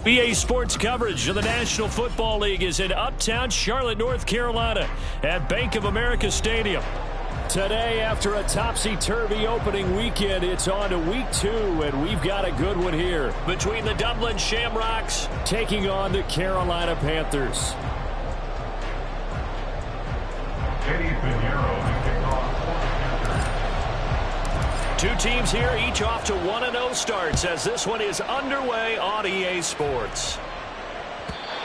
BA Sports coverage of the National Football League is in uptown Charlotte, North Carolina at Bank of America Stadium. Today, after a topsy-turvy opening weekend, it's on to week 2, and we've got a good one here between the Dublin Shamrocks taking on the Carolina Panthers. Two teams here, each off to 1-0 starts as this one is underway on EA Sports.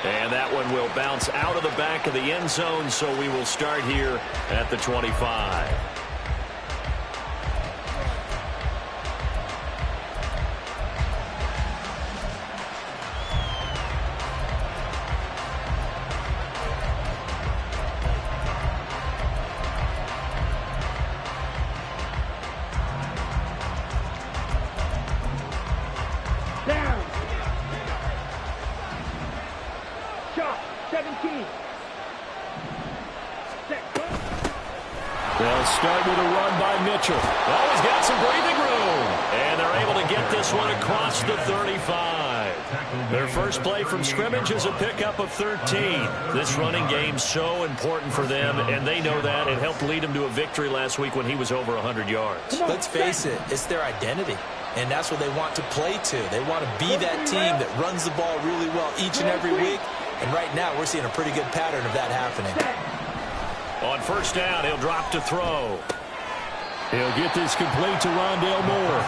And that one will bounce out of the back of the end zone, so we will start here at the 25. They'll start with a run by Mitchell. Oh, he's got some breathing room. And they're able to get this one across the 35. Their first play from scrimmage is a pickup of 13. This running game's so important for them, and they know that. It helped lead them to a victory last week when he was over 100 yards. Let's face it, it's their identity. And that's what they want to play to. They want to be that team that runs the ball really well each and every week. And right now, we're seeing a pretty good pattern of that happening. On first down, he'll drop to throw. He'll get this complete to Rondale Moore.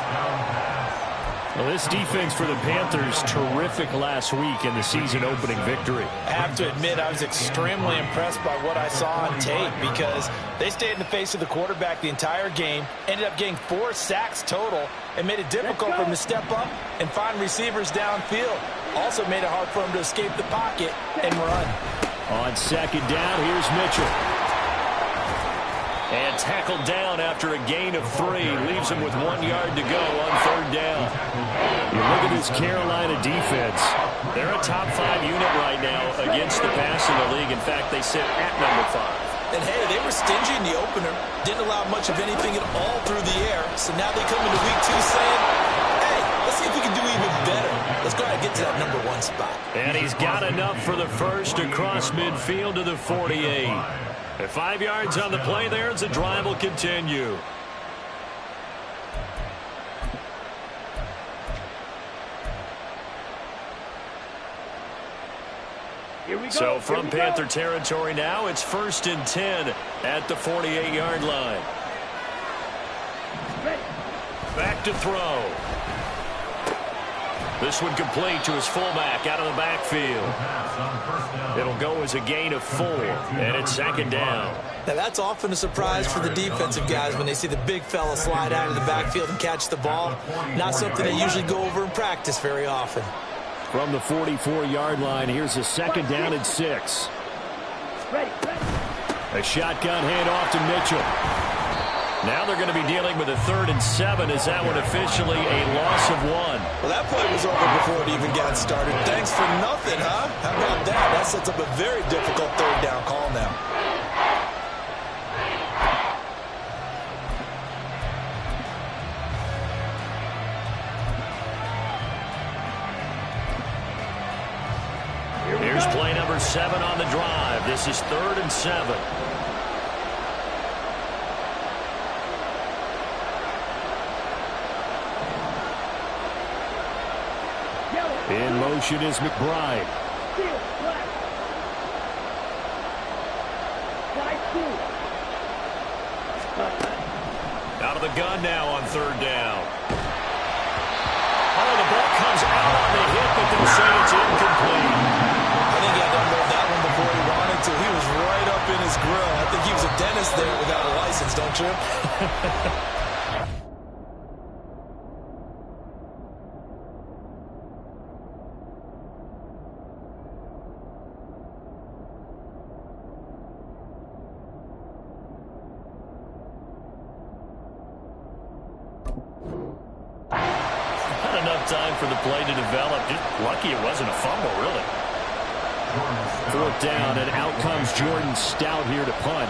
Well, this defense for the Panthers, terrific last week in the season-opening victory. I have to admit, I was extremely impressed by what I saw on tape because they stayed in the face of the quarterback the entire game, ended up getting 4 sacks total, and made it difficult for him to step up and find receivers downfield. Also made it hard for him to escape the pocket and run. On second down, here's Mitchell. And tackled down after a gain of 3. Leaves him with 1 yard to go on third down. You look at this Carolina defense. They're a top 5 unit right now against the pass in the league. In fact, they sit at number 5. And, hey, they were stingy in the opener. Didn't allow much of anything at all through the air. So now they come into week 2 saying, hey, let's see if we can do even better. Let's go ahead and get to that number 1 spot. And he's got enough for the first across midfield to the 48. At 5 yards on the play there as the drive will continue. So from Panther territory now, it's 1st and 10 at the 48-yard line. Back to throw. This one complete to his fullback out of the backfield. It'll go as a gain of 4, and it's second down. Now, that's often a surprise for the defensive guys when they see the big fella slide out of the backfield and catch the ball. Not something they usually go over in practice very often. From the 44-yard line, here's a second down and 6. A shotgun handoff to Mitchell. Now they're going to be dealing with a 3rd and 7. Is that one officially a loss of 1? Well, that play was over before it even got started. Thanks for nothing, huh? How about that? That sets up a very difficult 3rd down call now. Here's play number 7 on the drive. This is 3rd and 7. In motion is McBride. Out of the gun now on third down. Oh, the ball comes out on the hit, but they'll say it's incomplete. I think he had to unload that one before he wanted to. He was right up in his grill. I think he was a dentist there without a license, don't you? Time for the play to develop. Just lucky it wasn't a fumble, really. Fourth down, and out comes Jordan Stout here to punt.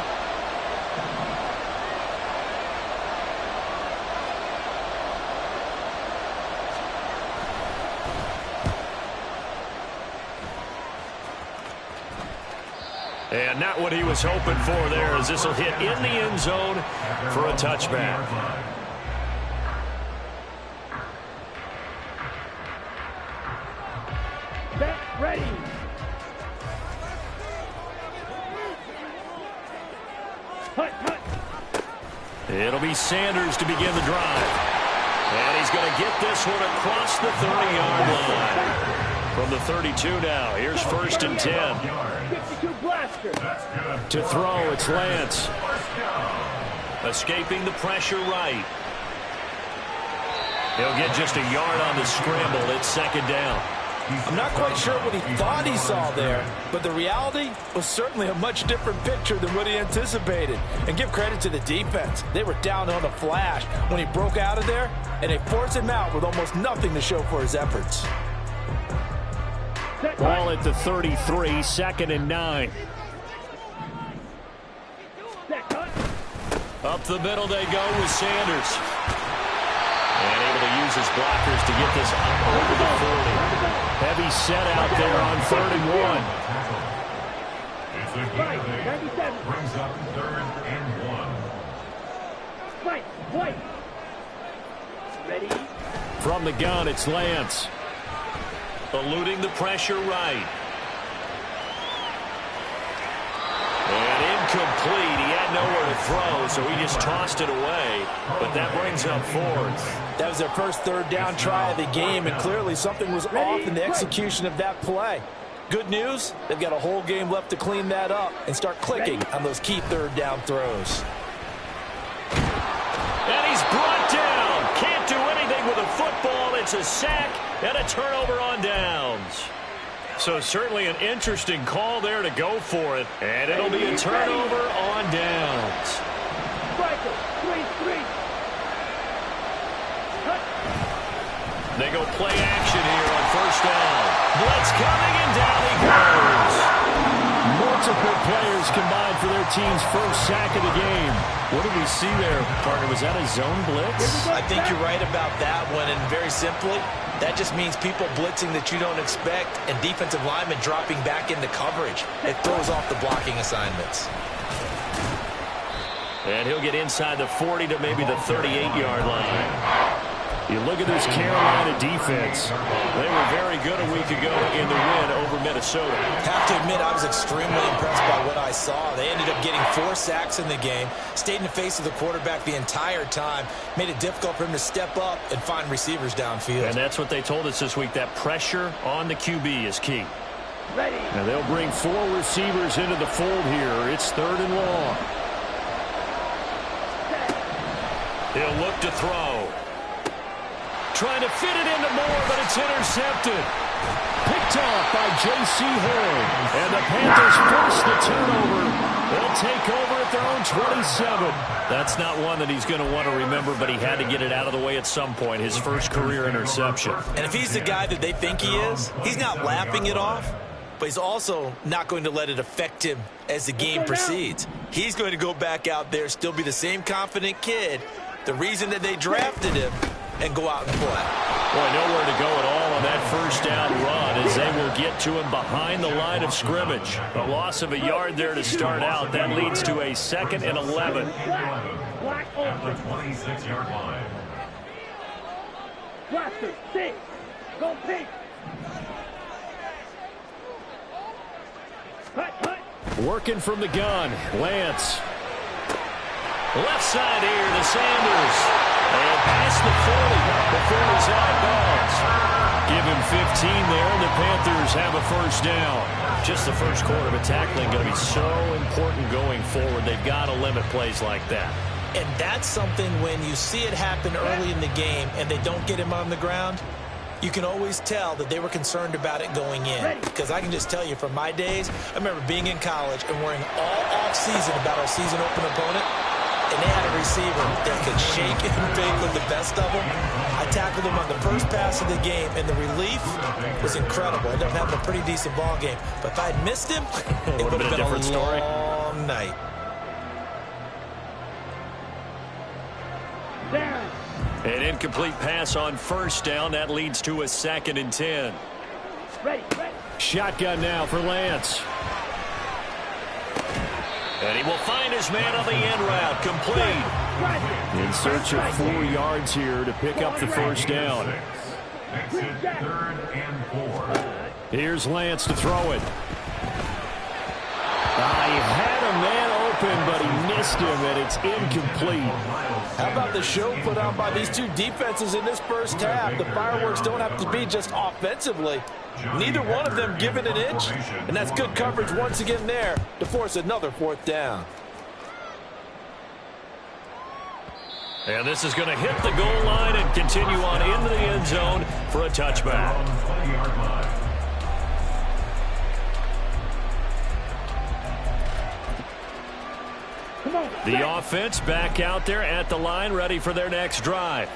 And not what he was hoping for there, as this will hit in the end zone for a touchback. Ready. It'll be Sanders to begin the drive. And he's going to get this one across the 30-yard line. From the 32 now, here's first and 10. To throw, it's Lance. Escaping the pressure right. He'll get just a yard on the scramble. It's second down. I'm not quite sure what he thought he saw there, but the reality was certainly a much different picture than what he anticipated. And give credit to the defense. They were down on the flash when he broke out of there, and they forced him out with almost nothing to show for his efforts. Ball at the 33, second and 9. Up the middle they go with Sanders. And able to use his blockers to get this up over the 40. Heavy set out there on 3rd and 1. It's a gain. Brings up 3rd and 1. White. Ready. From the gun, it's Lance. Eluding the pressure right. And incomplete. He had nowhere to throw, so he just tossed it away. But that brings up 4th. That was their first third down try of the game, and clearly something was off in the execution of that play. Good news, they've got a whole game left to clean that up and start clicking on those key third down throws. And he's brought down. Can't do anything with a football. It's a sack and a turnover on downs. So certainly an interesting call there to go for it. And it'll be a turnover on downs. They go play action here on first down. Blitz coming, and down he goes. Multiple players combined for their team's first sack of the game. What did we see there, partner? Was that a zone blitz? I think you're right about that one, and very simply, that just means people blitzing that you don't expect and defensive linemen dropping back into coverage. It throws off the blocking assignments. And he'll get inside the 40 to maybe the 38-yard line. You look at this Carolina defense. They were very good a week ago in the win over Minnesota. Have to admit, I was extremely impressed by what I saw. They ended up getting 4 sacks in the game, stayed in the face of the quarterback the entire time, made it difficult for him to step up and find receivers downfield. And that's what they told us this week, that pressure on the QB is key. Ready. And they'll bring 4 receivers into the fold here. It's 3rd and long. He'll look to throw. Trying to fit it into Moore, but it's intercepted. Picked off by J.C. Horn. And the Panthers force the turnover. They'll take over at their own 27. That's not one that he's going to want to remember, but he had to get it out of the way at some point. His first career interception. And if he's the guy that they think he is, he's not laughing it off, but he's also not going to let it affect him as the game proceeds. He's going to go back out there, still be the same confident kid, the reason that they drafted him, and go out and play. Boy, nowhere to go at all on that first down run as they will get to him behind the line of scrimmage. A loss of a yard there to start out. That leads to a 2nd and 11. At the 26-yard line. Blaster, 6. Go pink. Working from the gun, Lance. Left side here to Sanders. And past the 40 before he's out of bounds. Give him 15 there, and the Panthers have a first down. Just the first quarter of a tackling going to be so important going forward. They've got to limit plays like that. And that's something when you see it happen early in the game and they don't get him on the ground, you can always tell that they were concerned about it going in. Because I can just tell you from my days, I remember being in college and worrying all off-season about our season open opponent. And they had a receiver that could shake and bake with the best of them. I tackled him on the first pass of the game, and the relief was incredible. I ended up having a pretty decent ball game. But if I had missed him, it would have been a long night. An incomplete pass on first down. That leads to a 2nd and 10. Shotgun now for Lance. And he will find his man on the end route. Complete. In search of 4 yards here to pick up the first down. Here's Lance to throw it. He had a man open, but he missed him, and it's incomplete. How about the show put on by these two defenses in this first half? The fireworks don't have to be just offensively. Neither one of them given an inch, and that's good coverage once again there to force another 4th down. And this is going to hit the goal line and continue on into the end zone for a touchback. The offense back out there at the line, ready for their next drive.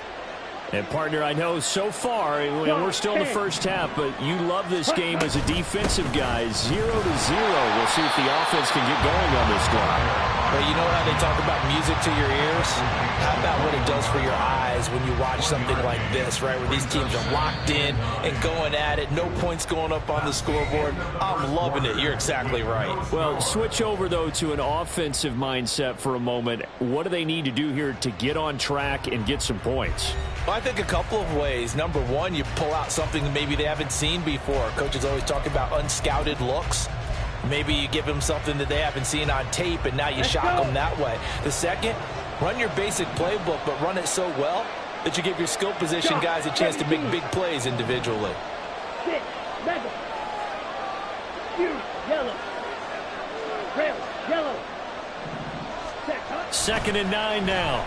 And, partner, I know so far, we're still in the first half, but you love this game as a defensive guy. 0-0. We'll see if the offense can get going on this drive. Well, you know how they talk about music to your ears? How about what it does for your eyes when you watch something like this, right, where these teams are locked in and going at it, no points going up on the scoreboard? I'm loving it. You're exactly right. Well, switch over, though, to an offensive mindset for a moment. What do they need to do here to get on track and get some points? Well, I think a couple of ways. Number one, you pull out something that maybe they haven't seen before. Coaches always talk about unscouted looks. Maybe you give them something that they haven't seen on tape, and now you shock them that way. The second, run your basic playbook, but run it so well that you give your skill position guys a chance to make big plays individually. Second and 9 now.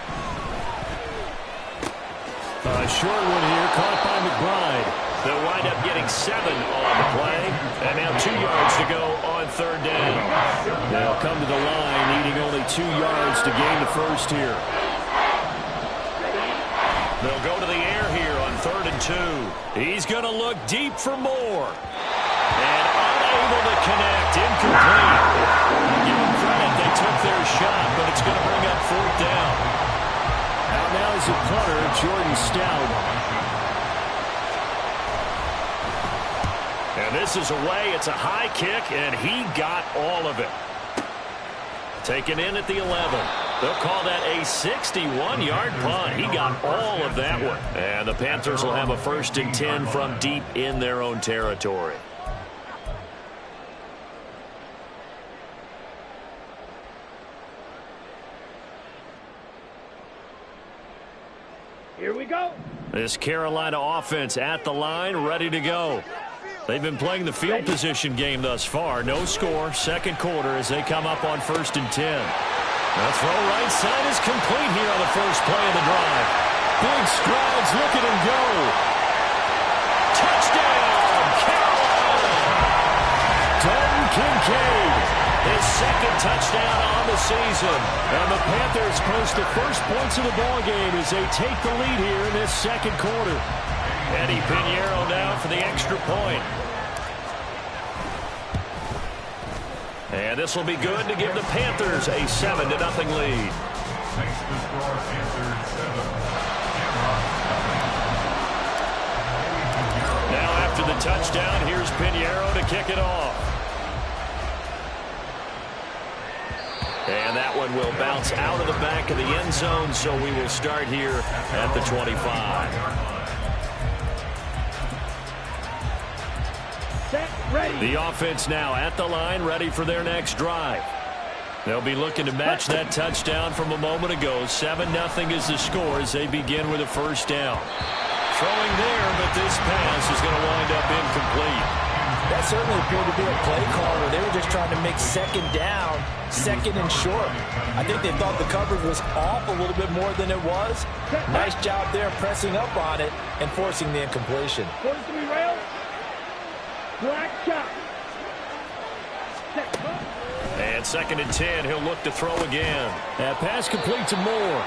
A short one here, caught by McBride. They'll wind up getting 7 on the play. And now 2 yards to go on 3rd down. They'll come to the line, needing only 2 yards to gain the first here. They'll go to the air here on 3rd and 2. He's going to look deep for more. And unable to connect. Incomplete. Give them credit. They took their shot, but it's going to bring up 4th down. Out now is the punter, Jordan Stout. And this is away. It's a high kick, and he got all of it. Taken in at the 11. They'll call that a 61-yard punt. He got all of that one. And the Panthers will have a 1st and 10 from deep in their own territory. Here we go. This Carolina offense at the line, ready to go. They've been playing the field position game thus far. No score, 2nd quarter as they come up on 1st and 10. The throw right side is complete here on the first play of the drive. Big strides, look at him go. Touchdown, Carolina! Dalton Kincaid, his 2nd touchdown on the season. And the Panthers post the first points of the ballgame as they take the lead here in this 2nd quarter. Eddie Pinheiro now for the extra point. And this will be good to give the Panthers a 7-0 lead. Now after the touchdown, here's Pinheiro to kick it off. And that one will bounce out of the back of the end zone, so we will start here at the 25. Set, ready. The offense now at the line, ready for their next drive. They'll be looking to match that touchdown from a moment ago. 7-0 is the score as they begin with a first down. Throwing there, but this pass is going to wind up incomplete. That certainly appeared to be a play call where they were just trying to make second down, second and short. I think they thought the coverage was off a little bit more than it was. Nice job there pressing up on it and forcing the incompletion. 43 rail. Black shot. And 2nd and 10, he'll look to throw again. That pass complete to Moore.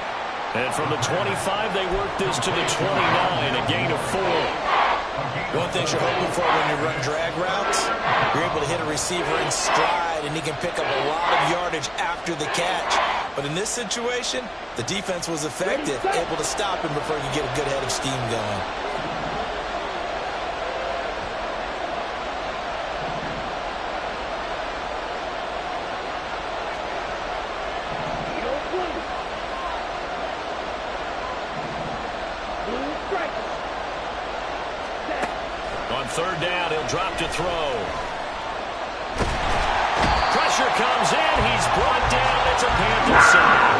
And from the 25, they work this to the 29, a gain of 4. One thing you're hoping for when you run drag routes, you're able to hit a receiver in stride, and he can pick up a lot of yardage after the catch. But in this situation, the defense was effective, able to stop him before he could get a good head of steam going. On 3rd down, he'll drop to throw. Pressure comes in. He's brought down. It's a Panther sack.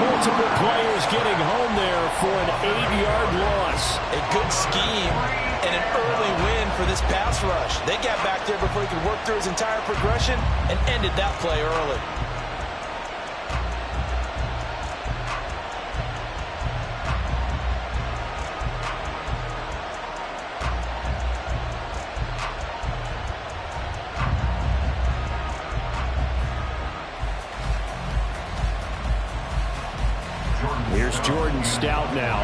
Multiple players getting home there for an 8-yard loss. A good scheme and an early win for this pass rush. They got back there before he could work through his entire progression and ended that play early. Here's Jordan Stout now.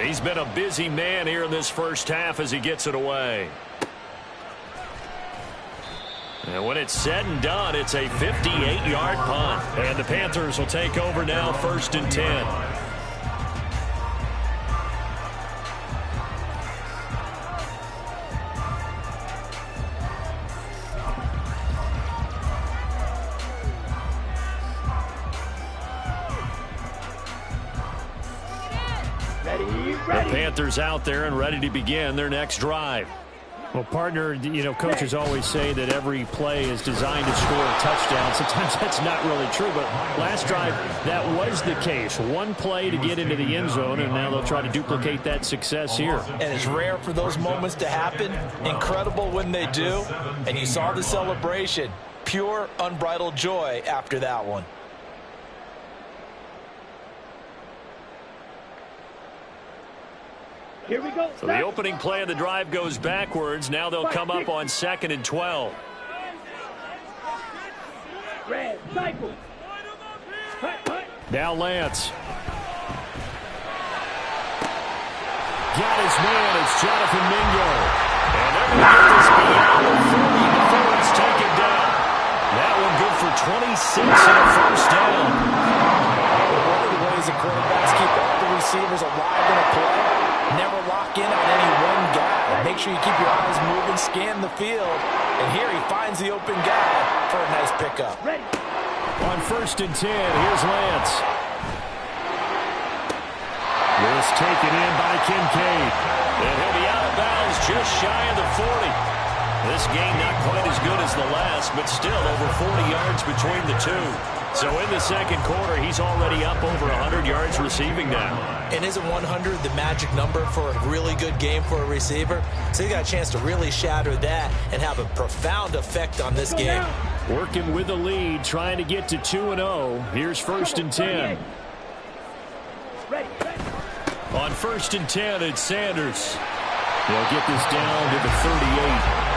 He's been a busy man here in this first half as he gets it away. And when it's said and done, it's a 58-yard punt. And the Panthers will take over now, 1st and 10. The Panthers out there and ready to begin their next drive. Well, partner, coaches always say that every play is designed to score a touchdown. Sometimes that's not really true, but last drive, that was the case. One play to get into the end zone, and now they'll try to duplicate that success here. And it's rare for those moments to happen. Incredible when they do. And you saw the celebration. Pure, unbridled joy after that one. Here we go. So the opening play of the drive goes backwards. Now they'll come up on 2nd and 12. Red, cycle. Now Lance. Got his man. It's Jonathan Mingo. And they're going to get this beyond the 40 before it's taken down. That one good for 26 and a first down. One of the ways the quarterbacks keep all the receivers alive in a play, never lock in on any one guy. Make sure you keep your eyes moving, scan the field. And here he finds the open guy for a nice pickup. Ready. On 1st and 10, here's Lance. This taken in by Kincaid. And he'll be out of bounds just shy of the 40. This game not quite as good as the last, but still over 40 yards between the two. So in the second quarter, he's already up over 100 yards receiving now. And isn't 100 the magic number for a really good game for a receiver? So he got a chance to really shatter that and have a profound effect on this game. Working with the lead, trying to get to 2-0. Here's 1st and 10. Ready. On 1st and 10, it's Sanders. They'll get this down to the 38.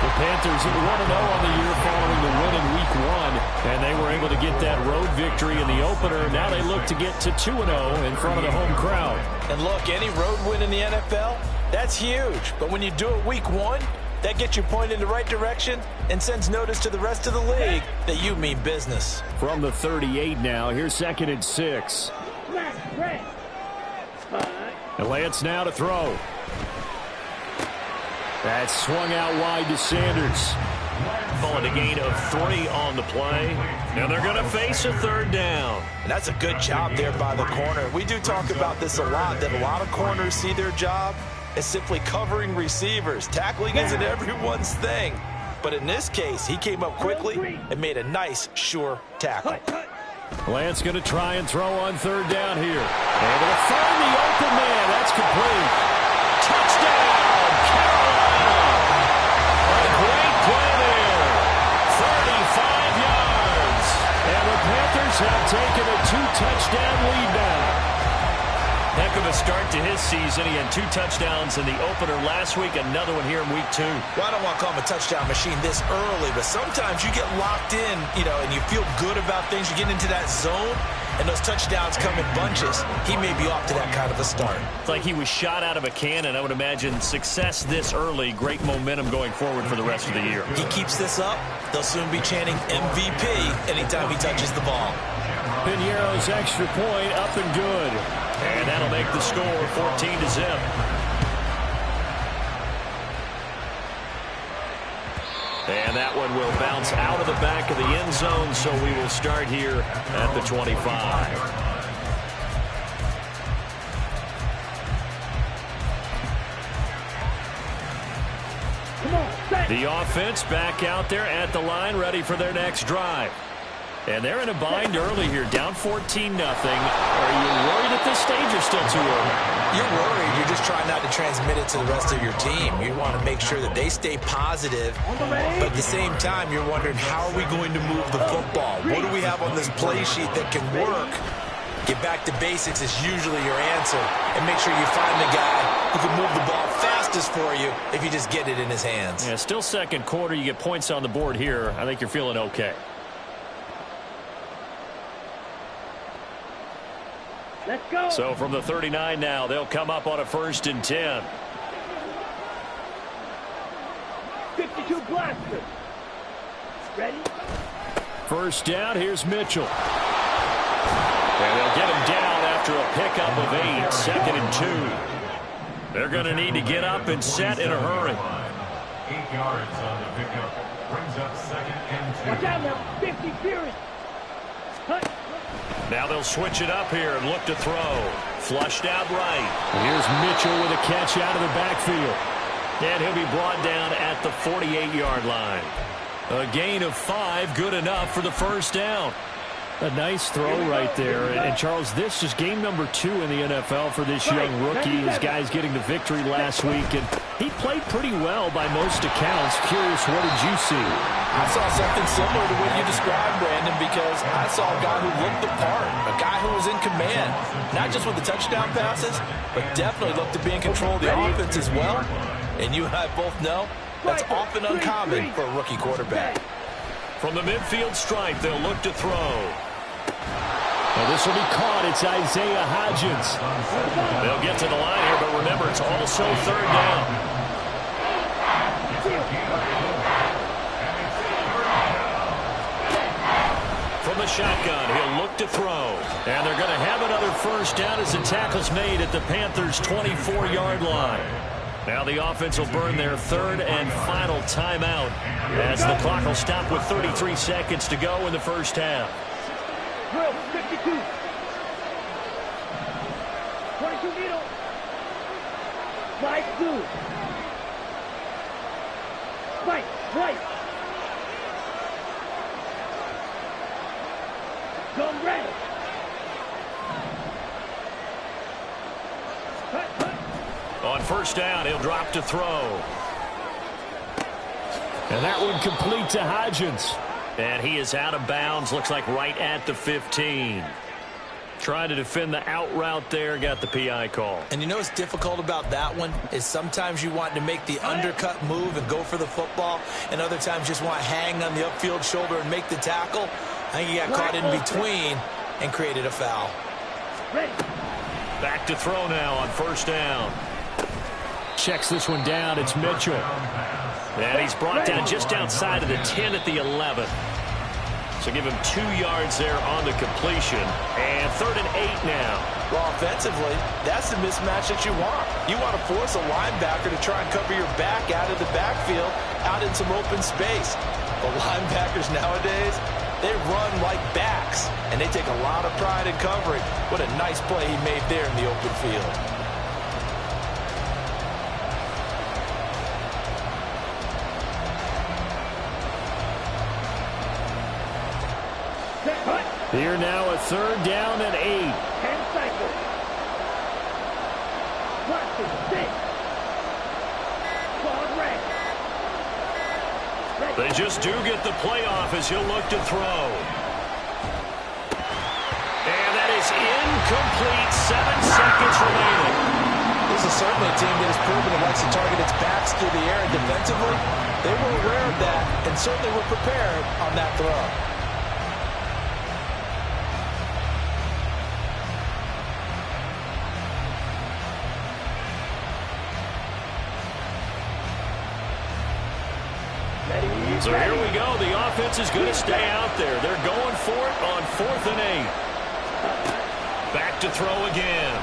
The Panthers at 1-0 on the year following the win in Week 1, and they were able to get that road victory in the opener. Now they look to get to 2-0 in front of the home crowd. And look, any road win in the NFL, that's huge. But when you do it Week 1, that gets you pointed in the right direction and sends notice to the rest of the league that you mean business. From the 38 now, here's 2nd and 6. And Lance now to throw. That's swung out wide to Sanders. Calling a gain of 3 on the play. And they're going to face a third down. And that's a good job there by the corner. We do talk about this a lot, that a lot of corners see their job as simply covering receivers. Tackling isn't everyone's thing. But in this case, he came up quickly and made a nice, sure tackle. Lance going to try and throw on third down here. Able to find the open man. That's complete. Touchdown, Carolina. A great play there. 35 yards. And the Panthers have taken a 2-touchdown lead now. Heck of a start to his season. He had 2 touchdowns in the opener last week, another one here in week 2. Well, I don't want to call him a touchdown machine this early, but sometimes you get locked in, and you feel good about things. You get into that zone, and those touchdowns come in bunches. He may be off to that kind of a start. It's like he was shot out of a cannon. I would imagine success this early, great momentum going forward for the rest of the year. He keeps this up, they'll soon be chanting MVP anytime he touches the ball. Piñeiro's extra point up and good. And that'll make the score 14-0. And that one will bounce out of the back of the end zone, so we will start here at the 25. The offense back out there at the line, ready for their next drive. And they're in a bind early here, down 14-0. Are you worried at this stage or still too early? You're worried. You're just trying not to transmit it to the rest of your team. You want to make sure that they stay positive, but at the same time, you're wondering, how are we going to move the football? What do we have on this play sheet that can work? Get back to basics is usually your answer, and make sure you find the guy who can move the ball fastest for you if you just get it in his hands. Yeah, still second quarter. You get points on the board here. I think you're feeling okay. Let's go. So from the 39 now, they'll come up on a 1st and 10. 52 blaster. Ready? First down, here's Mitchell. And they'll get him down after a pickup of 8, 2nd and 2. They're going to need to get up and set in a hurry. 8 yards on the pickup. Brings up 2nd and 2. Watch out now. 50 Fury. Cut. Now they'll switch it up here and look to throw. Flushed out right. And here's Mitchell with a catch out of the backfield. And he'll be brought down at the 48-yard line. A gain of 5, good enough for the first down. A nice throw right there. And Charles, this is game number 2 in the NFL for this young rookie. His guys getting the victory last week, and he played pretty well by most accounts. Curious, what did you see? I saw something similar to what you described, Brandon, because I saw a guy who looked the part, a guy who was in command, not just with the touchdown passes, but definitely looked to be in control of the offense as well. And you and I both know that's often uncommon for a rookie quarterback. From the midfield stripe, they'll look to throw. Well, this will be caught. It's Isaiah Hodgins. They'll get to the line here, but remember, it's also 3rd down. From the shotgun, he'll look to throw. And they're going to have another first down as the tackle's made at the Panthers' 24-yard line. Now the offense will burn their 3rd and final timeout as the clock will stop with 33 seconds to go in the first half. Drill. 52. 22 needle. Slide blue. Right. Right. Gun red. On first down, he'll drop to throw. And that one complete to Hodgins. And he is out of bounds, looks like right at the 15. Trying to defend the out route there, got the PI call. And you know what's difficult about that one is sometimes you want to make the undercut move and go for the football, and other times just want to hang on the upfield shoulder and make the tackle. I think he got caught in between and created a foul. Ready. Back to throw now on first down. Checks this one down. It's Mitchell. And he's brought down just outside of the 10 at the 11. So give him 2 yards there on the completion. And 3rd and 8 now. Well, offensively, that's the mismatch that you want. You want to force a linebacker to try and cover your back out of the backfield, out in some open space. The linebackers nowadays, they run like backs, and they take a lot of pride in covering. What a nice play he made there in the open field. Here now a 3rd down and 8. 10 cycles. Watch the stick. Ball red. They just do get the playoff as he'll look to throw. And that is incomplete. 7 seconds remaining. This is certainly a team that has proven it likes to target its backs through the air, and defensively, they were aware of that and certainly were prepared on that throw. So here we go. The offense is going to stay out there. They're going for it on 4th and 8. Back to throw again.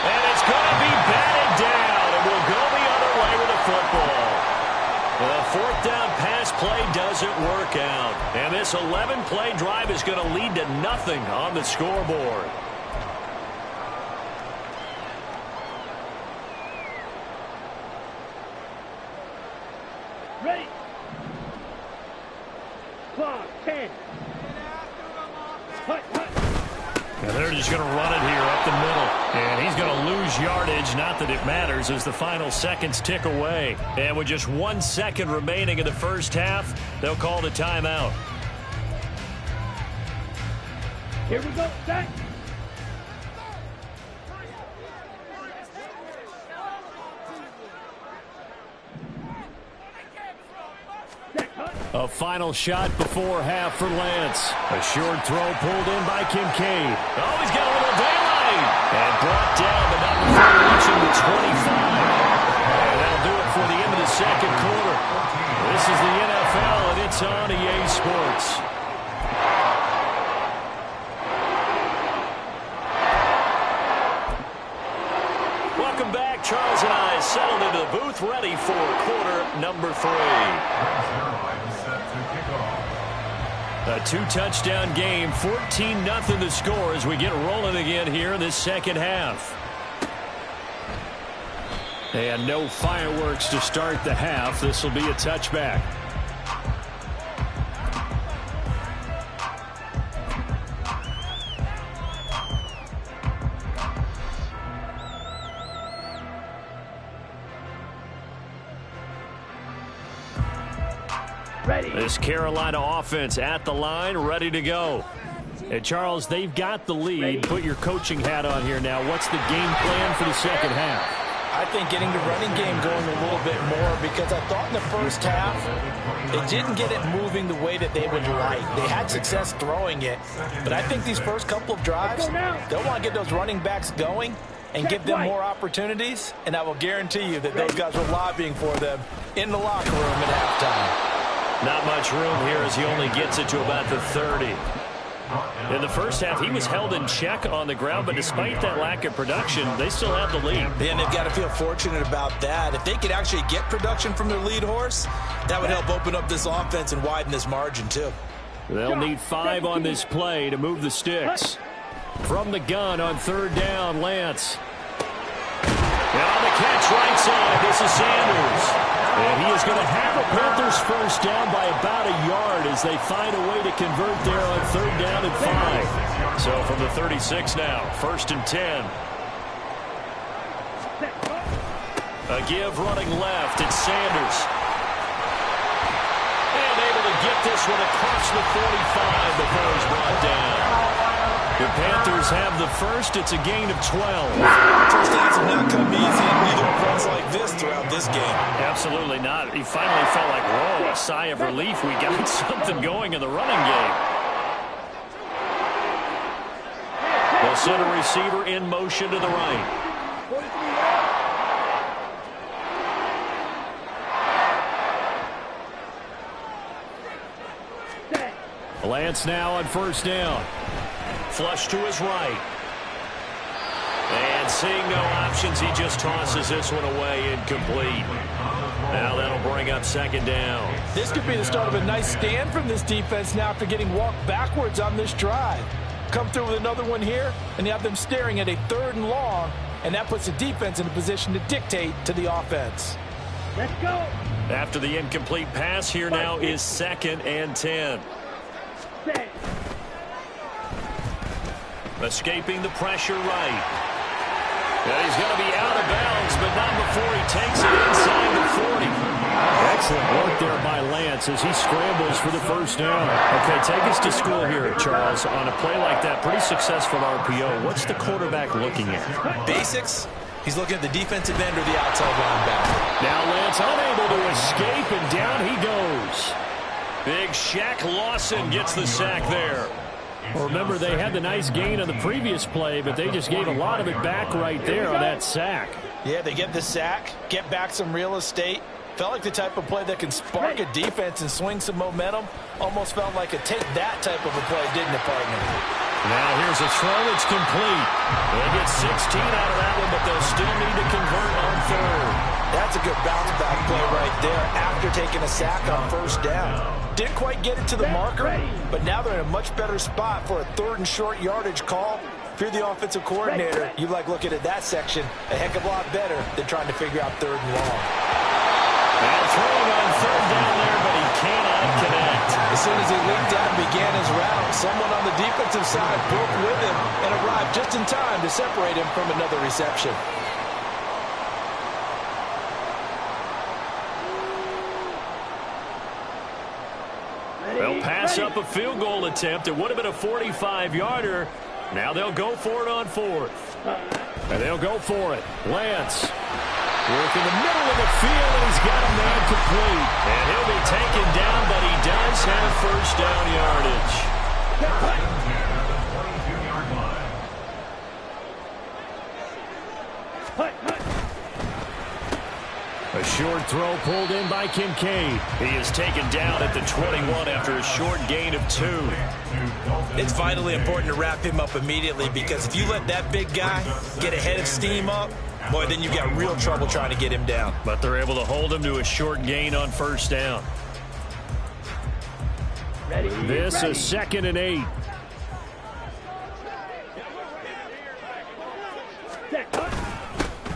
And it's going to be batted down. And we'll go the other way with the football. The 4th down pass play doesn't work out. And this 11-play drive is going to lead to nothing on the scoreboard. Ready. Clock, 10. Hut, hut. And they're just going to run it here up the middle. And he's going to lose yardage. Not that it matters as the final seconds tick away. And with just 1 second remaining in the first half, they'll call the timeout. Here we go, set. A final shot before half for Lance. A short throw pulled in by Kincaid. Oh, he's got a little daylight. And brought down, but not before reaching the 25. And that'll do it for the end of the second quarter. This is the NFL, and it's on EA Sports. Welcome back. Charles and I settled into the booth, ready for quarter number 3. A 2-touchdown game, 14-0 the score as we get rolling again here in this second half. And no fireworks to start the half. This will be a touchback. This Carolina offense at the line, ready to go. And Charles, they've got the lead. Put your coaching hat on here now. What's the game plan for the second half? I think getting the running game going a little bit more, because I thought in the first half they didn't get it moving the way that they would like. They had success throwing it, but I think these first couple of drives, they'll want to get those running backs going and give them more opportunities, and I will guarantee you that those guys were lobbying for them in the locker room at halftime. Not much room here as he only gets it to about the 30. In the first half, he was held in check on the ground, but despite that lack of production, they still have the lead. And they've got to feel fortunate about that. If they could actually get production from their lead horse, that would help open up this offense and widen this margin too. They'll need 5 on this play to move the sticks. From the gun on 3rd down, Lance. And on the catch right side, this is Sanders. And he is going to have a Panthers first down by about a yard as they find a way to convert there on 3rd down and 5. So from the 36 now, 1st and 10. A give running left, it's Sanders. And able to get this one across the 45 before he's brought down. The Panthers have the first. It's a gain of 12. First downs have not come easy in either offense like this throughout this game. Absolutely not. He finally felt like, whoa, a sigh of relief. We got something going in the running game. The center receiver in motion to the right. Lance now on first down. Flush to his right. And seeing no options, he just tosses this one away incomplete. Now that'll bring up second down. This could be the start of a nice stand from this defense now after getting walked backwards on this drive. Come through with another one here, and you have them staring at a 3rd and long, and that puts the defense in a position to dictate to the offense. Let's go. After the incomplete pass, here now is 2nd and 10. Set. Escaping the pressure right. And he's going to be out of bounds, but not before he takes it inside the 40. Excellent work there by Lance as he scrambles for the first down. Okay, take us to school here, Charles. On a play like that, pretty successful RPO. What's the quarterback looking at? Basics. He's looking at the defensive end or the outside linebacker. Now Lance unable to escape, and down he goes. Big Shaq Lawson gets the sack there. Well, remember, they had the nice gain on the previous play, but they just gave a lot of it back right there on that sack. Yeah, they get the sack, get back some real estate. Felt like the type of play that can spark a defense and swing some momentum. Almost felt like a take that type of a play, didn't it, partner? Now here's a throw that's complete. They get 16 out of that one, but they'll still need to convert on 3rd. That's a good bounce back play right there after taking a sack on first down. Didn't quite get it to the marker, but now they're in a much better spot for a 3rd and short yardage call. If you're the offensive coordinator, you like looking at that section a heck of a lot better than trying to figure out 3rd and long. And throwing on 3rd down there, but he cannot connect. As soon as he leaped out and began his route, someone on the defensive side broke with him and arrived just in time to separate him from another reception. They'll pass up a field goal attempt. It would have been a 45-yarder. Now they'll go for it on 4th. And they'll go for it. Lance work in the middle of the field, and he's got a man complete. And he'll be taken down, but he does have first down yardage. A short throw pulled in by Kincaid. He is taken down at the 21 after a short gain of 2. It's vitally important to wrap him up immediately because if you let that big guy get a head of steam up, boy, then you've got real trouble trying to get him down. But they're able to hold him to a short gain on first down. This is 2nd and 8.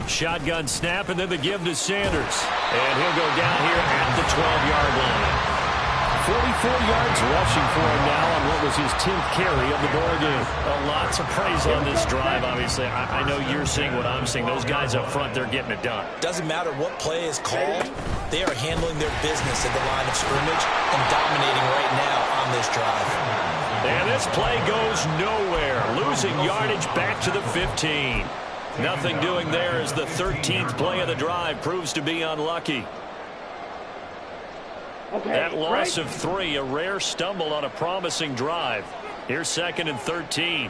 Shotgun snap, and then the give to Sanders. And he'll go down here at the 12-yard line. 44 yards rushing for him now on what was his 10th carry of the ball game. Lots of praise on this drive, obviously. I know you're seeing what I'm seeing. Those guys up front, they're getting it done. Doesn't matter what play is called. They are handling their business at the line of scrimmage and dominating right now on this drive. And this play goes nowhere. Losing yardage back to the 15. Nothing doing there as the 13th play of the drive proves to be unlucky. That loss of 3, a rare stumble on a promising drive. Here's 2nd and 13.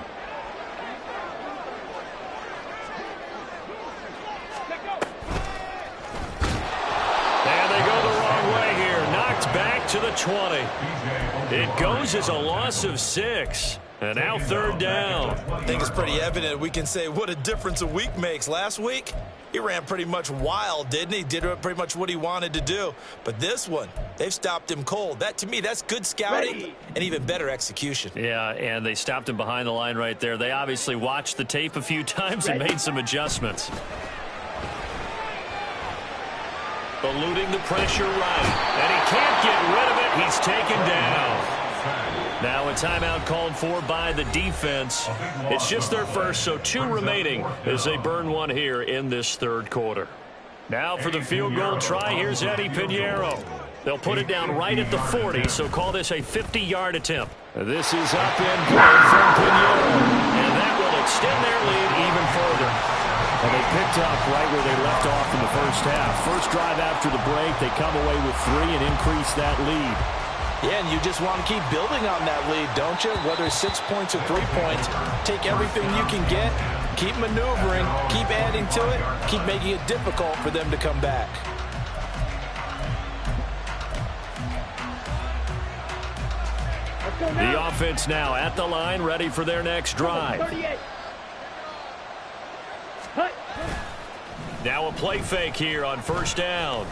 And they go the wrong way here. Knocked back to the 20. It goes as a loss of 6. And now 3rd down. I think it's pretty evident we can say what a difference a week makes. Last week, he ran pretty much wild, didn't he? Did pretty much what he wanted to do. But this one, they've stopped him cold. That, to me, that's good scouting and even better execution. Yeah, and they stopped him behind the line right there. They obviously watched the tape a few times and made some adjustments. Eluding the pressure right. And he can't get rid of it. He's taken down. Now a timeout called for by the defense. It's just their first, so 2 remaining as they burn one here in this 3rd quarter. Now for the field goal try, here's Eddie Pinheiro. They'll put it down right at the 40, so call this a 50-yard attempt. This is up and good from Pinheiro. And that will extend their lead even further. And they picked up right where they left off in the first half. First drive after the break, they come away with 3 and increase that lead. Yeah, and you just want to keep building on that lead, don't you? Whether it's 6 points or 3 points, take everything you can get, keep maneuvering, keep adding to it, keep making it difficult for them to come back. The offense now at the line, ready for their next drive. 38. Now a play fake here on first down.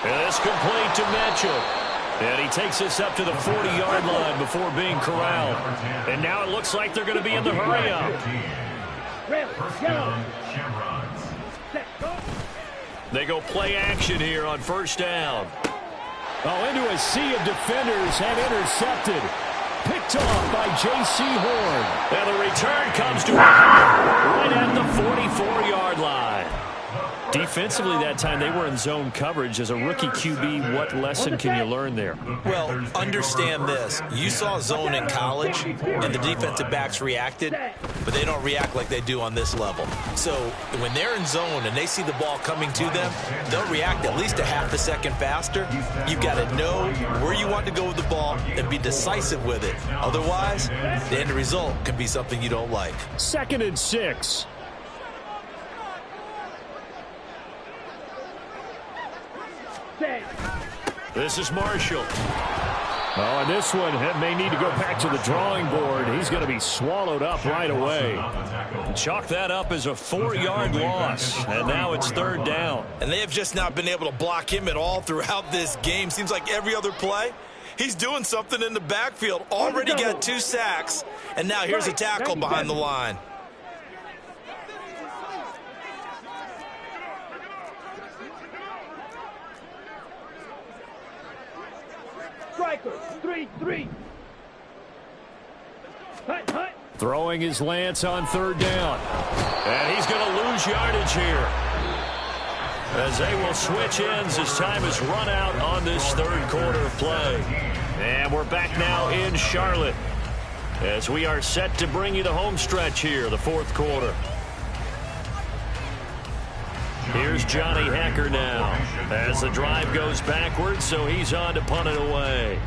And it's complete to Mitchell. And he takes us up to the 40-yard line before being corralled. And now it looks like they're going to be in the hurry up. They go play action here on first down. Oh, into a sea of defenders and intercepted. Picked off by J.C. Horn. And the return comes to right at the 44-yard line. Defensively that time, they were in zone coverage. As a rookie QB, what lesson can you learn there? Well, understand this. You saw zone in college, and the defensive backs reacted, but they don't react like they do on this level. So when they're in zone and they see the ball coming to them, they'll react at least a half a second faster. You've got to know where you want to go with the ball and be decisive with it. Otherwise, the end result can be something you don't like. 2nd and 6. This is Marshall. Oh, and this one may need to go back to the drawing board. He's going to be swallowed up right away. Chalk that up as a 4-yard loss, and now it's 3rd down. And they have just not been able to block him at all throughout this game. Seems like every other play, he's doing something in the backfield. Already got 2 sacks, and now here's a tackle behind the line. Striker, 3-3. Hut. Throwing his lance on 3rd down. And he's going to lose yardage here, as they will switch ends as time is run out on this 3rd quarter of play. And we're back now in Charlotte as we are set to bring you the home stretch here, the 4th quarter. Here's Johnny Hecker now as the drive goes backwards, so he's on to punt it away.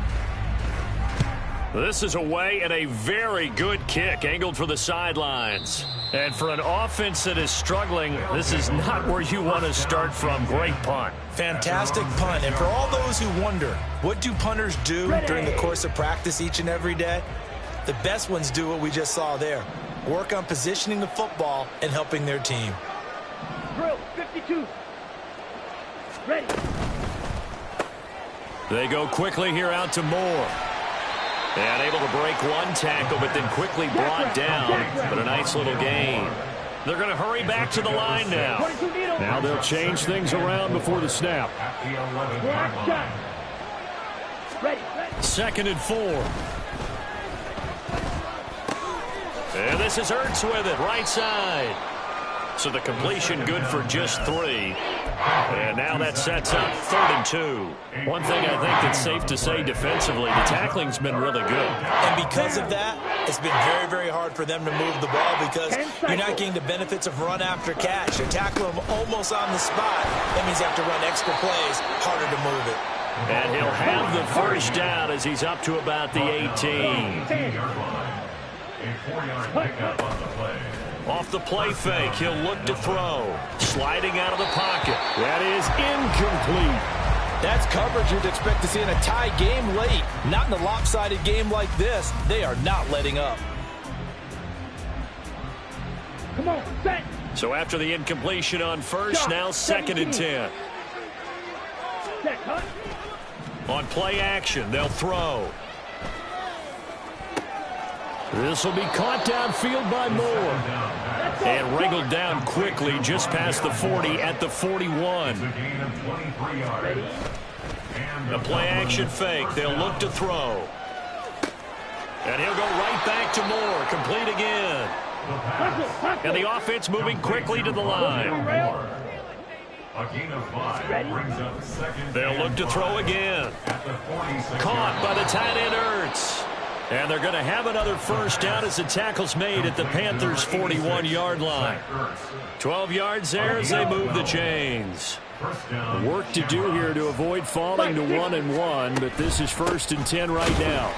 This is away and a very good kick angled for the sidelines. And for an offense that is struggling, this is not where you want to start from. Great punt. Fantastic punt. And for all those who wonder, what do punters do during the course of practice each and every day? The best ones do what we just saw there. Work on positioning the football and helping their team. Drill, 52. Ready. They go quickly here out to Moore. And able to break one tackle, but then quickly brought down. But a nice little gain. They're going to hurry back to the line now. Now they'll change things around before the snap. Black shot. Ready. 2nd and 4. And this is Ertz with it, right side. So the completion good for just 3. And now that sets up 3rd and 2. One thing I think that's safe to say defensively, the tackling's been really good. And because of that, it's been very, very hard for them to move the ball because you're not getting the benefits of run after catch. You tackle them almost on the spot. That means you have to run extra plays, harder to move it. And he'll have the first down as he's up to about the 18. A 4-yard pickup on the play. Off the play fake, he'll look to throw. Sliding out of the pocket. That is incomplete. That's coverage you'd expect to see in a tie game late. Not in a lopsided game like this. They are not letting up. Come on, set. So after the incompletion on first, now 2nd and 10. Set, hut. On play action, they'll throw. This will be caught downfield by Moore. And wriggled down quickly just past the 40 at the 41. The play action fake. They'll look to throw. And he'll go right back to Moore. Complete again. And the offense moving quickly to the line. A gain of 5 brings up 2nd. They'll look to throw again. Caught by the tight end Ertz. And they're going to have another first down as the tackle's made at the Panthers' 41-yard line. 12 yards there as they move the chains. Work to do here to avoid falling to 1-1, but this is 1st and 10 right now.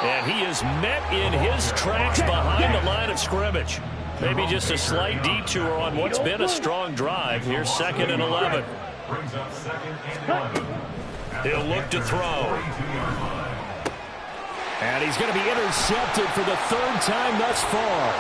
And he is met in his tracks behind the line of scrimmage. Maybe just a slight detour on what's been a strong drive. Here's 2nd and 11. Brings up 2nd and 11. He'll look to throw. And he's going to be intercepted for the third time thus far.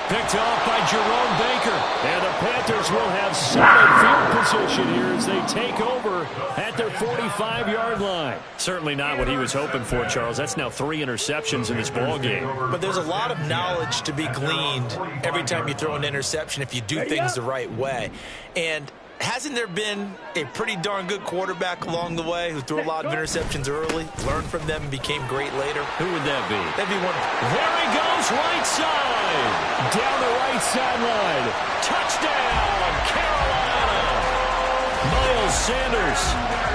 Picked off by Jerome Baker. And the Panthers will have solid field position here as they take over at their 45-yard line. Certainly not what he was hoping for, Charles. That's now 3 interceptions in this ball game. But there's a lot of knowledge to be gleaned every time you throw an interception if you do things the right way. And hasn't there been a pretty darn good quarterback along the way who threw a lot of interceptions early, learned from them, and became great later? Who would that be? That'd be one. There he goes, right side. Down the right sideline. Touchdown, Carolina. Miles Sanders,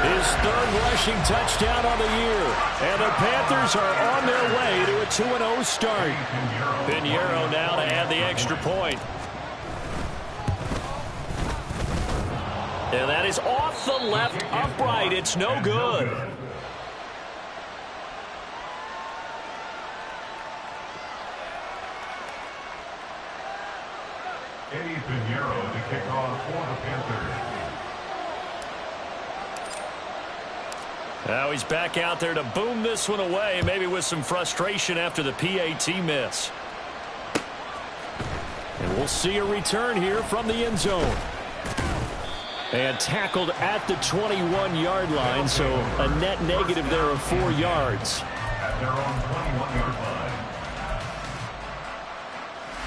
his 3rd rushing touchdown on the year. And the Panthers are on their way to a 2-0 start. Pinheiro now to add the extra point. And that is off the left upright. It's no good. Eddie Pinheiro to kick off for the Panthers. Now he's back out there to boom this one away, maybe with some frustration after the PAT miss. And we'll see a return here from the end zone. And tackled at the 21-yard line, so a net negative there of 4 yards. At their own 21-yard line.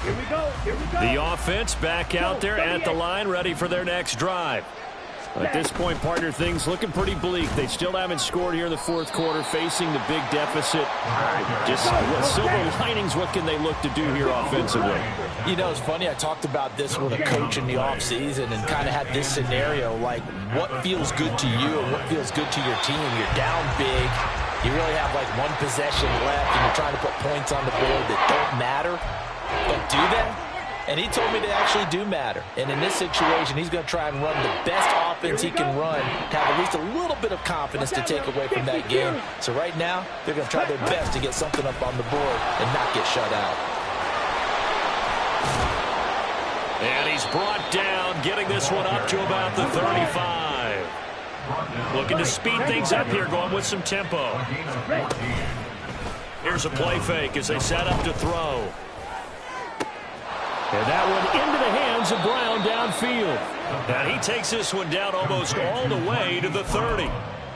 Here we go. Here we go. The offense back out there at the line, ready for their next drive. At this point, partner, things looking pretty bleak. They still haven't scored here in the 4th quarter, facing the big deficit. Just silver linings, what can they look to do here offensively? You know, it's funny. I talked about this with a coach in the offseason and kind of had this scenario, like what feels good to you and what feels good to your team. You're down big. You really have like 1 possession left, and you're trying to put points on the board that don't matter. But do they? And he told me they actually do matter. And in this situation, he's going to try and run the best offense he can run, have at least a little bit of confidence to take away from that game. So right now, they're going to try their best to get something up on the board and not get shut out. And he's brought down, getting this one up to about the 35. Looking to speed things up here, going with some tempo. Here's a play fake as they set up to throw. And that one into the hands of Brown downfield. And he takes this one down almost all the way to the 30.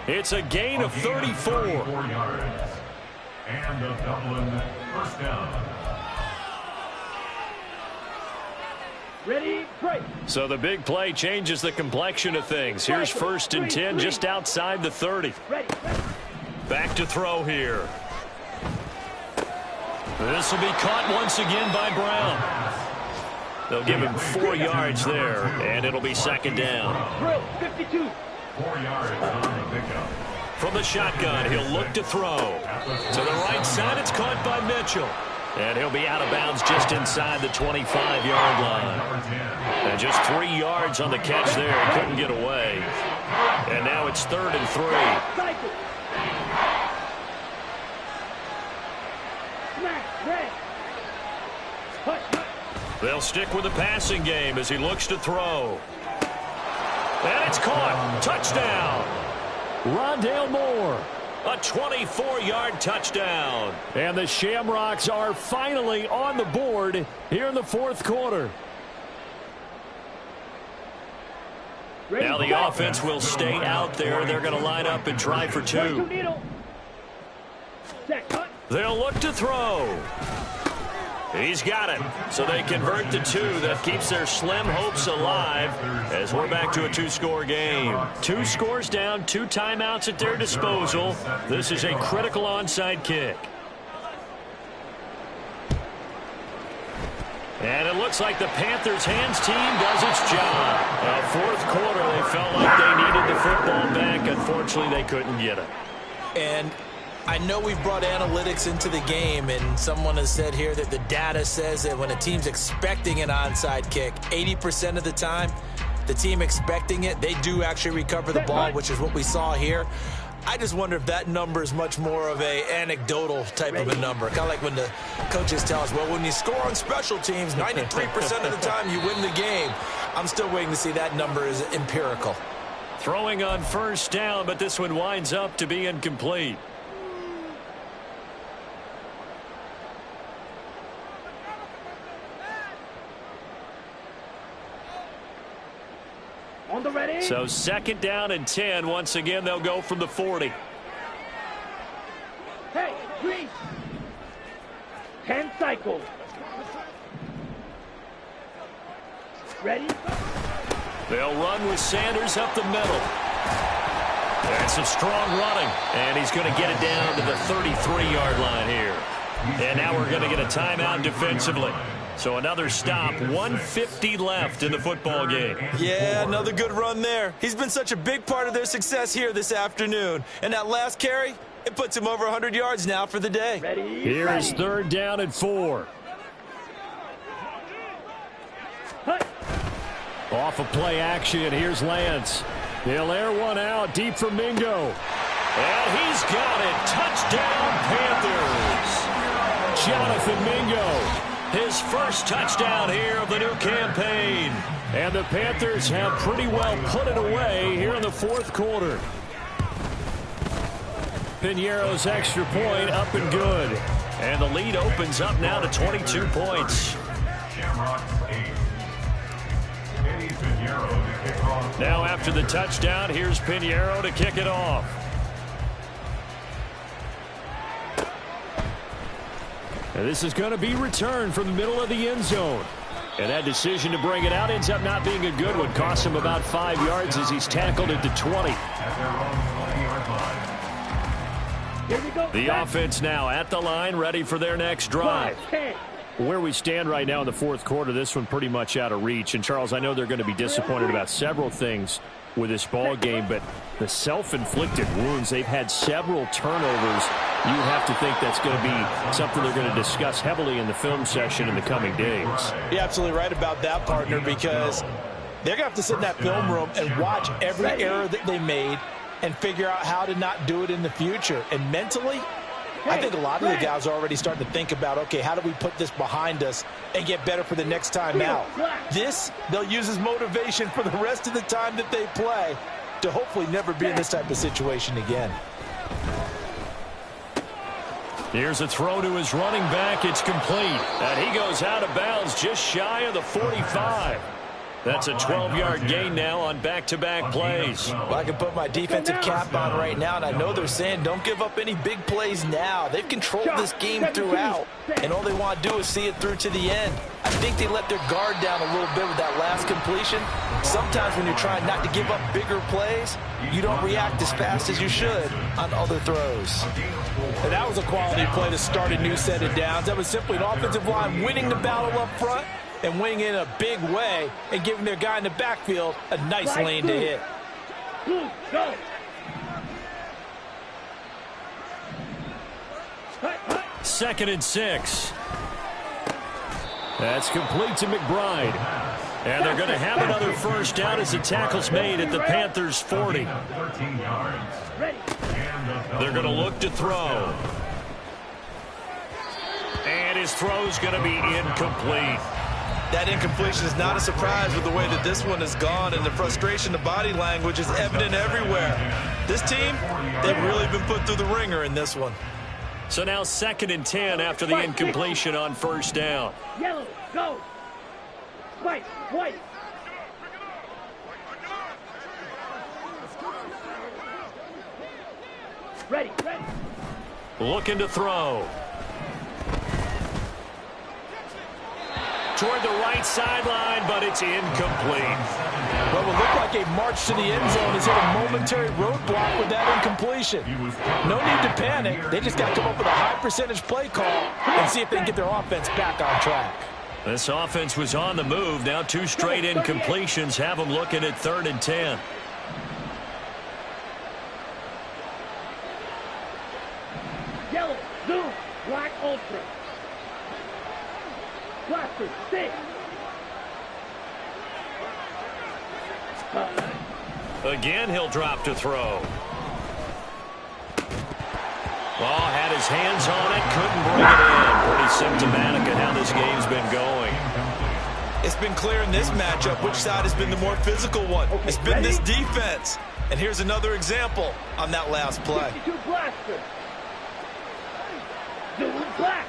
It's a gain of 34. 34 yards. And the Dublin first down. Ready, break. So the big play changes the complexion of things. Here's 1st and 10 just outside the 30. Ready. Back to throw here. This will be caught once again by Brown. They'll give him 4 yards there, and it'll be 2nd down. Drill, 52. 4 yards on the pickup. From the shotgun, he'll look to throw. To the right side, it's caught by Mitchell. And he'll be out of bounds just inside the 25-yard line. And just 3 yards on the catch there. He couldn't get away. And now it's 3rd and 3. Cycle. Smash, red. Hush, hush. They'll stick with the passing game as he looks to throw. And it's caught. Touchdown. Rondale Moore. A 24-yard touchdown. And the Shamrocks are finally on the board here in the 4th quarter. Ready, Now the offense will stay out there. They're going to line up and try for 2. Set, cut. They'll look to throw. He's got it. So they convert to 2. That keeps their slim hopes alive as we're back to a 2-score game. 2 scores down, 2 timeouts at their disposal. This is a critical onside kick. And it looks like the Panthers' hands team does its job. 4th quarter, they felt like they needed the football back. Unfortunately, they couldn't get it. And I know we've brought analytics into the game, and someone has said here that the data says that when a team's expecting an onside kick, 80% of the time, the team expecting it, they do actually recover the ball, which is what we saw here. I just wonder if that number is much more of a anecdotal type of a number. Kind of like when the coaches tell us, well, when you score on special teams, 93% of the time you win the game. I'm still waiting to see that number is empirical. Throwing on 1st down, but this one winds up to be incomplete. On the ready. So 2nd down and 10. Once again, they'll go from the 40. Hey, freeze. 10 cycles. Ready? They'll run with Sanders up the middle. And some strong running. And he's going to get it down to the 33-yard line here. And now we're going to get a timeout defensively. So another stop, 1:50 left in the football game. Yeah, another good run there. He's been such a big part of their success here this afternoon. And that last carry, it puts him over 100 yards now for the day. Ready? Here is 3rd down and 4. Hut. Off of play action, here's Lance. He'll air one out deep for Mingo. And he's got it. Touchdown, Panthers. Jonathan Mingo. His first touchdown here of the new campaign. And the Panthers have pretty well put it away here in the 4th quarter. Piñeiro's extra point up and good. And the lead opens up now to 22 points. Now after the touchdown, here's Piñeiro to kick it off. And this is going to be returned from the middle of the end zone. And that decision to bring it out ends up not being a good one. Costs him about 5 yards as he's tackled at the 20. Here we go. The offense now at the line, ready for their next drive. 10. Where we stand right now in the 4th quarter, this one pretty much out of reach. And, Charles, I know they're going to be disappointed about several things with this ball game, but the self-inflicted wounds, they've had several turnovers. You have to think that's going to be something they're going to discuss heavily in the film session in the coming days. You're absolutely right about that, partner, because they're going to have to sit in that film room and watch every error that they made and figure out how to not do it in the future. And mentally, I think a lot of the guys are already starting to think about, okay, how do we put this behind us and get better for the next time out? This, they'll use as motivation for the rest of the time that they play to hopefully never be in this type of situation again. Here's a throw to his running back. It's complete. And he goes out of bounds just shy of the 45. That's a 12-yard gain now on back-to-back plays. Well, I can put my defensive cap on right now, and I know they're saying don't give up any big plays now. They've controlled this game throughout, and all they want to do is see it through to the end. I think they let their guard down a little bit with that last completion. Sometimes when you're trying not to give up bigger plays, you don't react as fast as you should on other throws. And that was a quality play to start a new set of downs. That was simply an offensive line winning the battle up front and winning in a big way and giving their guy in the backfield a nice lane to hit. Go. 2nd and 6. That's complete to McBride. And they're going to have another first down as the tackle's made at the Panthers' 40. They're going to look to throw. And his throw's going to be incomplete. That incompletion is not a surprise with the way that this one has gone, and the frustration, the body language is evident everywhere. This team, they've really been put through the ringer in this one. So now 2nd and 10 after the incompletion on first down. Yellow, go. White, white. Ready, ready. Looking to throw. Toward the right sideline, but it's incomplete. What would look like a march to the end zone is hit a momentary roadblock with that incompletion. No need to panic. They just got to come up with a high percentage play call and see if they can get their offense back on track. This offense was on the move. Now 2 straight incompletions have them looking at 3rd and 10. Yellow, zoom, black, ultra. Blaster, 6. Again, he'll drop to throw. Well, had his hands on it, couldn't bring it in. Pretty symptomatic of how this game's been going. It's been clear in this matchup which side has been the more physical one. It's been this defense. And here's another example on that last play. 52 blaster. Zoom, black.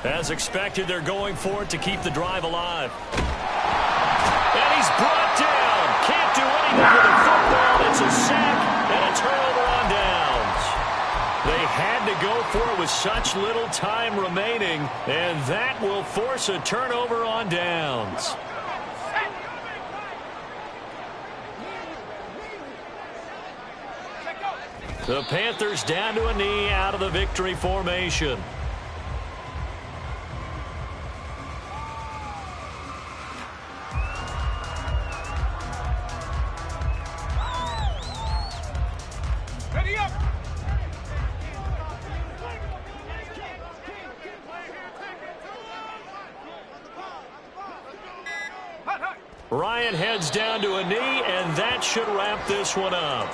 As expected, they're going for it to keep the drive alive. And he's brought down. Can't do anything with the football. It's a sack and a turnover on downs. They had to go for it with such little time remaining, and that will force a turnover on downs. The Panthers down to a knee out of the victory formation. Ryan heads down to a knee, and that should wrap this one up.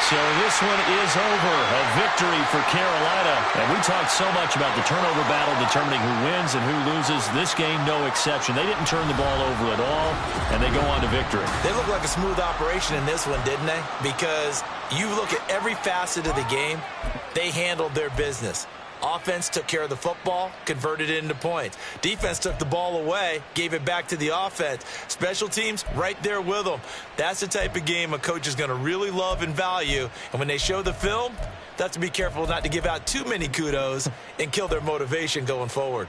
So this one is over. A victory for Carolina. And we talked so much about the turnover battle determining who wins and who loses. This game, no exception. They didn't turn the ball over at all, and they go on to victory. They look like a smooth operation in this one, didn't they? Because you look at every facet of the game, they handled their business. Offense took care of the football, converted it into points. Defense took the ball away, gave it back to the offense. Special teams, right there with them. That's the type of game a coach is going to really love and value. And when they show the film, they have to be careful not to give out too many kudos and kill their motivation going forward.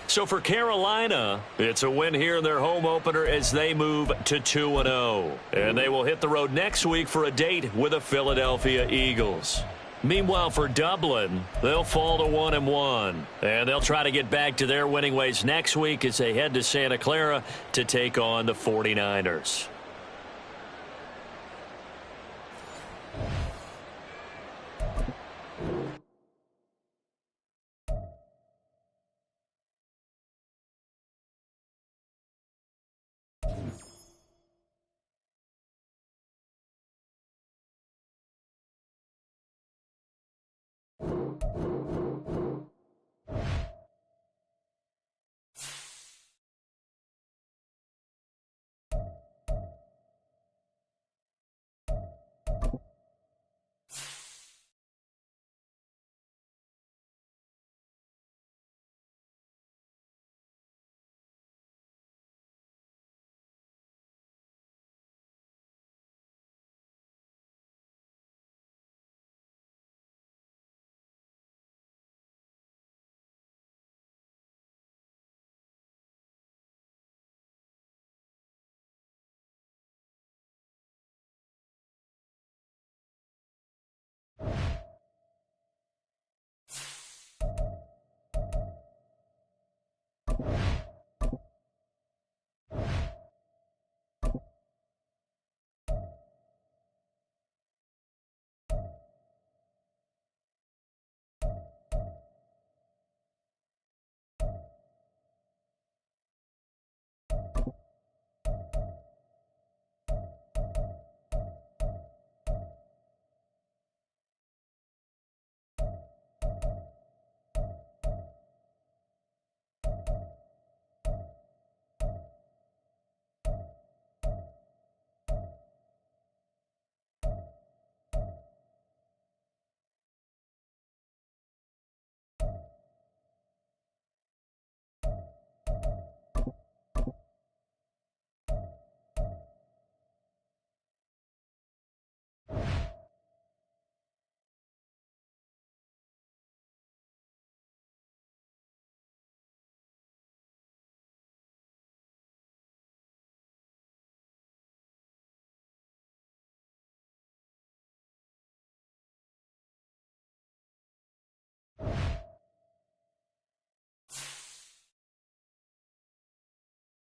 So for Carolina, it's a win here in their home opener as they move to 2-0. And they will hit the road next week for a date with the Philadelphia Eagles. Meanwhile, for Dublin, they'll fall to 1-1, and they'll try to get back to their winning ways next week as they head to Santa Clara to take on the 49ers.